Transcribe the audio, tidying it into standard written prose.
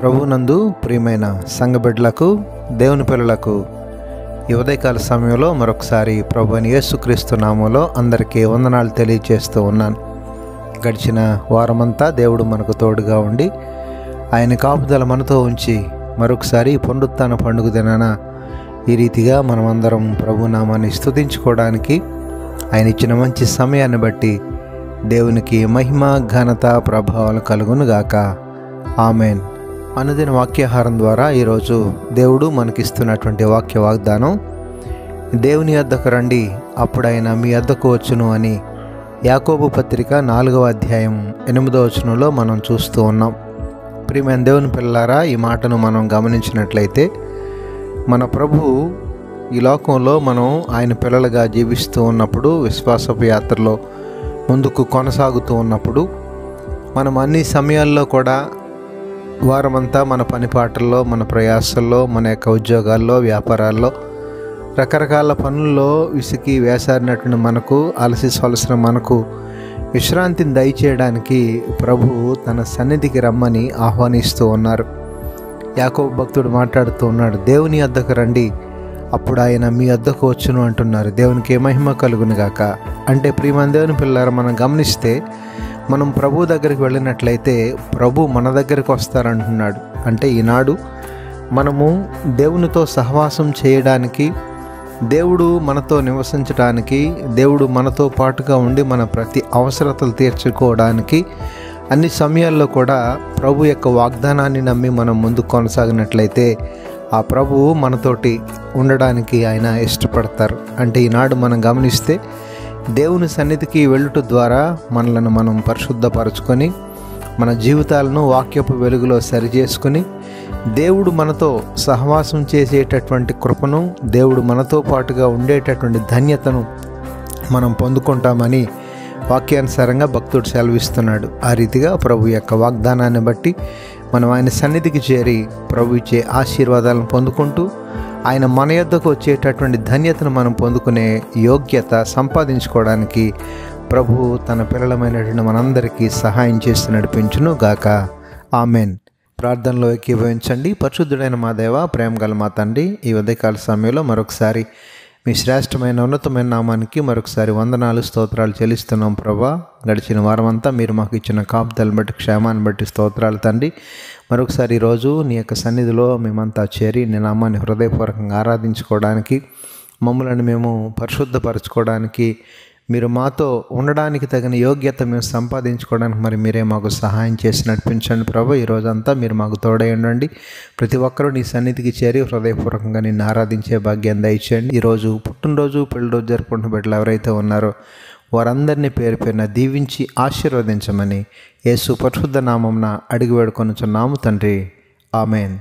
ప్రభునందు ప్రియమైన సంఘ బిడ్డలకు, దేవుని పిల్లలకు ఈ ఉదయకాల సమయంలో మరొకసారి ప్రభువైన యేసుక్రీస్తు నామములో అందరికీ వందనాలు తెలియజేస్తూ ఉన్నాను. గడిచిన వారమంతా దేవుడు మనకు తోడుగా ఉండి ఆయన కాపుదల మనతో ఉంచి మరొకసారి పునరుత్థాన పండుగ దినాన ఈ రీతిగా మనమందరం ప్రభు నామాన్ని స్తుతించుకోవడానికి ఆయన ఇచ్చిన మంచి సమయాన్ని బట్టి దేవునికి మహిమ, ఘనత, ప్రభావాలు కలుగునుగాక. ఆమెన్. అనుదిన వాక్యాహారం ద్వారా ఈరోజు దేవుడు మనకిస్తున్నటువంటి వాక్య వాగ్దానం, దేవుని యొద్దకు రండి అప్పుడు ఆయన మీ యొద్దకు వచ్చును అని యాకోబు పత్రిక 4వ అధ్యాయం 8వ వచనంలో మనం చూస్తూ ఉన్నాం. ప్రియమైన దేవుని పిల్లలారా, ఈ మాటను మనం గమనించినట్లయితే మన ప్రభువు ఈ లోకంలో మనం ఆయన పిల్లలుగా జీవిస్తూ ఉన్నప్పుడు, విశ్వాసపు యాత్రలో ముందుకు కొనసాగుతూ ఉన్నప్పుడు, మనం అన్ని సమయాల్లో కూడా వారమంతా మన పనిపాటల్లో, మన ప్రయాసల్లో, మన యొక్క ఉద్యోగాల్లో, వ్యాపారాల్లో, రకరకాల పనుల్లో విసికి వేసారినటువంటి మనకు, అలసి సొలసిన మనకు విశ్రాంతిని దయచేయడానికి ప్రభువు తన సన్నిధికి రమ్మని ఆహ్వానిస్తూ ఉన్నారు. యాకోబు భక్తుడు మాట్లాడుతూ ఉన్నాడు, దేవుని యొద్దకు రండి అప్పుడు ఆయన మీ వద్దకు వచ్చును అంటున్నారు. దేవునికి మహిమ కలుగునుగాక. అంటే ప్రియమైన దేవుని పిల్లలారా, మనం గమనిస్తే మనం ప్రభు దగ్గరికి వెళ్ళినట్లయితే ప్రభు మన దగ్గరికి వస్తారంటున్నాడు. అంటే ఈనాడు మనము దేవునితో సహవాసం చేయడానికి, దేవుడు మనతో నివసించడానికి, దేవుడు మనతో పాటుగా ఉండి మన ప్రతి అవసరతలు తీర్చుకోవడానికి అన్ని సమయాల్లో కూడా ప్రభు యొక్క వాగ్దానాన్ని నమ్మి మనం ముందుకు కొనసాగినట్లయితే ఆ ప్రభువు మనతోటి ఉండడానికి ఆయన ఇష్టపడతారు. అంటే ఈనాడు మనం గమనిస్తే దేవుని సన్నిధికి వెళ్ళుట ద్వారా మనలను మనం పరిశుద్ధపరచుకొని మన జీవితాలను వాక్యపు వెలుగులో సరిచేసుకుని దేవుడు మనతో సహవాసం చేసేటటువంటి కృపను, దేవుడు మనతో పాటుగా ఉండేటటువంటి ధన్యతను మనం పొందుకుంటామని వాక్యానుసారంగా భక్తుడు సెలవిస్తున్నాడు. ఆ రీతిగా ప్రభు యొక్క వాగ్దానాన్ని బట్టి మనం ఆయన సన్నిధికి చేరి ప్రభు ఇచ్చే ఆశీర్వాదాలను పొందుకుంటూ ఆయన మన యొద్దకు వచ్చేటటువంటి ధన్యతను మనం పొందుకునే యోగ్యత సంపాదించుకోవడానికి ప్రభువు తన పిల్లలమైనటువంటి మనందరికీ సహాయం చేసి నడిపించును గాక. ఆమెన్. ప్రార్థనలో ఏకీభవించండి. పరిశుద్ధుడైన మా దేవ, ప్రేమ గల మా తండ్రి, ఈ ఉదయకాల సమయంలో మరొకసారి మీ శ్రేష్టమైన ఉన్నతమైన నామానికి మరొకసారి వందనాలు, స్తోత్రాలు చెల్లిస్తున్నాం ప్రభా. గడిచిన వారమంతా మీరు మాకు ఇచ్చిన కాపుదలను బట్టి, క్షేమాన్ని బట్టి స్తోత్రాలు తండ్రి. మరొకసారి ఈరోజు నీ యొక్క సన్నిధిలో మేమంతా చేరి నీ నామాన్ని హృదయపూర్వకంగా ఆరాధించుకోవడానికి, మమ్మల్ని మేము పరిశుద్ధపరచుకోవడానికి, మీరు మాతో ఉండడానికి తగిన యోగ్యత మేము సంపాదించుకోవడానికి మరి మీరే మాకు సహాయం చేసి నడిపించండి ప్రభు. ఈరోజంతా మీరు మాకు తోడై ఉండండి. ప్రతి ఒక్కరూ నీ సన్నిధికి చేరి హృదయపూర్వకంగా నిన్ను ఆరాధించే భాగ్యం దయచేయండి. ఈరోజు పుట్టినరోజు, పెళ్లిరోజు జరుపుకుంటున్న బిడ్డలు ఎవరైతే ఉన్నారో వారందరినీ పేరు పేరున దీవించి ఆశీర్వదించమని యేసు పరిశుద్ధ నామమున అడిగి వేడుకొనుచున్నాము తండ్రి. ఆమెన్.